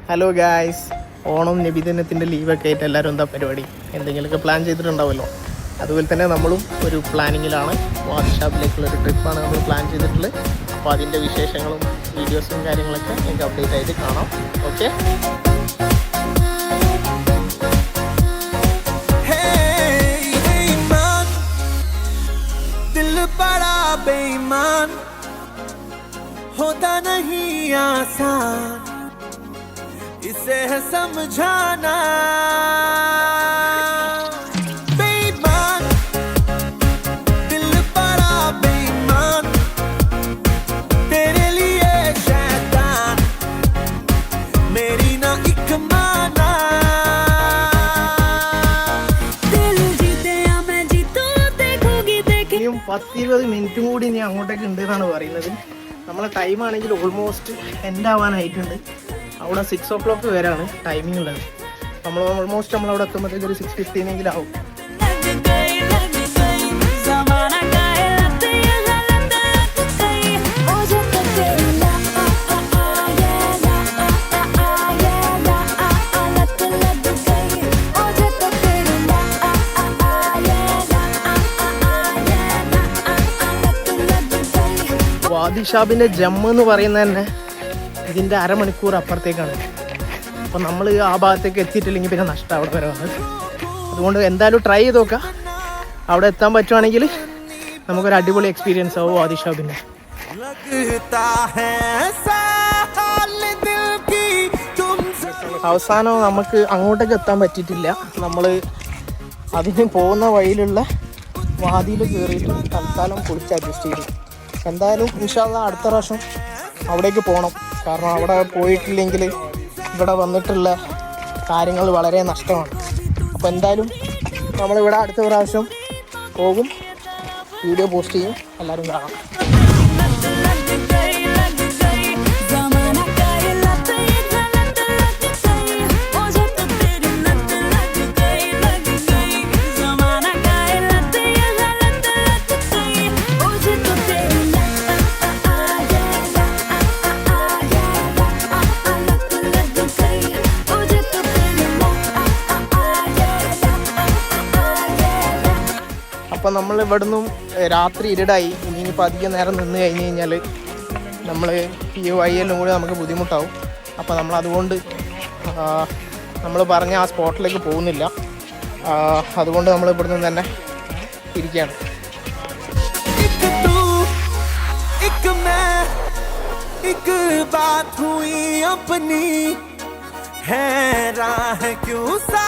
Hello guys, Onam നബിദിനത്തിൻ്റെ ലീവൊക്കെ ആയിട്ട് എല്ലാവരും എന്താ പരിപാടി? എന്തെങ്കിലുമൊക്കെ പ്ലാൻ ചെയ്തിട്ടുണ്ടാവുമല്ലോ. അതുപോലെ തന്നെ നമ്മളും ഒരു പ്ലാനിങ്ങിലാണ്. വാദിഷാപ്പിലേക്കുള്ളൊരു ട്രിപ്പാണ് നമ്മൾ പ്ലാൻ ചെയ്തിട്ടുള്ളത്. അപ്പോൾ അതിൻ്റെ വിശേഷങ്ങളും വീഡിയോസും കാര്യങ്ങളൊക്കെ എനിക്ക് അപ്ഡേറ്റ് ആയിട്ട് കാണാം. ഓക്കെ, बेईमान होता नहीं आसान, इसे है समझाना. बेईमान दिल बड़ा बेईमान, तेरे लिए शैतान मेरी ना एक माना. दिल जीते या मैं जीतूं देखोगी देखे. 10-20 മിനിറ്റും കൂടി ഇനി അങ്ങോട്ടേക്ക് ഉണ്ട് എന്നാണ് പറയുന്നത്. നമ്മളെ ടൈം ആണെങ്കിൽ ഓൾമോസ്റ്റ് എൻഡ് ആവാനായിട്ടുണ്ട്. അവിടെ 6 o'clock വരെയാണ് ടൈമിംഗ് ഉള്ളത്. നമ്മൾ ഓൾമോസ്റ്റ് നമ്മളവിടെ എത്തുമ്പോഴത്തേക്ക് ഒരു 6:15 ആവും. വാദിഷാബിൻ്റെ ജമ്മു എന്ന് പറയുന്നത് തന്നെ ഇതിൻ്റെ അരമണിക്കൂർ അപ്പുറത്തേക്കാണ്. അപ്പോൾ നമ്മൾ ആ ഭാഗത്തേക്ക് എത്തിയിട്ടില്ലെങ്കിൽ പിന്നെ നഷ്ടം അവിടെ വരെ വന്നത്. അതുകൊണ്ട് എന്തായാലും ട്രൈ ചെയ്ത് നോക്കാം. അവിടെ എത്താൻ പറ്റുവാണെങ്കിൽ നമുക്കൊരു അടിപൊളി എക്സ്പീരിയൻസ് ആവും വാദിഷാബിൻ്റെ. അവസാനം നമുക്ക് അങ്ങോട്ടേക്ക് എത്താൻ പറ്റിയിട്ടില്ല. നമ്മൾ അതിന് പോകുന്ന വഴിയിലുള്ള വാതിയിൽ കയറിയിട്ട് തൽക്കാലം കുളിച്ച് അഡ്ജസ്റ്റ് ചെയ്തു. എന്തായാലും ഇൻഷാ അല്ലാഹ് അടുത്ത പ്രാവശ്യം അവിടേക്ക് പോകണം. കാരണം അവിടെ പോയിട്ടില്ലെങ്കിൽ ഇവിടെ വന്നിട്ടുള്ള കാര്യങ്ങൾ വളരെ നഷ്ടമാണ്. അപ്പോൾ എന്തായാലും നമ്മളിവിടെ അടുത്ത പ്രാവശ്യം പോകും, വീഡിയോ പോസ്റ്റ് ചെയ്യും, എല്ലാവരും കാണാം. അപ്പോൾ നമ്മൾ ഇവിടുന്ന് രാത്രി ഇരുടായി. ഇനിയിപ്പോൾ അധികം നേരം നിന്ന് കഴിഞ്ഞ് കഴിഞ്ഞാൽ നമ്മൾ ഈ വഴിയെല്ലാം കൂടി നമുക്ക് ബുദ്ധിമുട്ടാവും. അപ്പോൾ നമ്മളതുകൊണ്ട് നമ്മൾ പറഞ്ഞ ആ സ്പോട്ടിലേക്ക് പോകുന്നില്ല. അതുകൊണ്ട് നമ്മൾ ഇവിടുന്ന് തന്നെ ഇരിക്കുകയാണ്. बात हुई अपनी है राह क्यों सा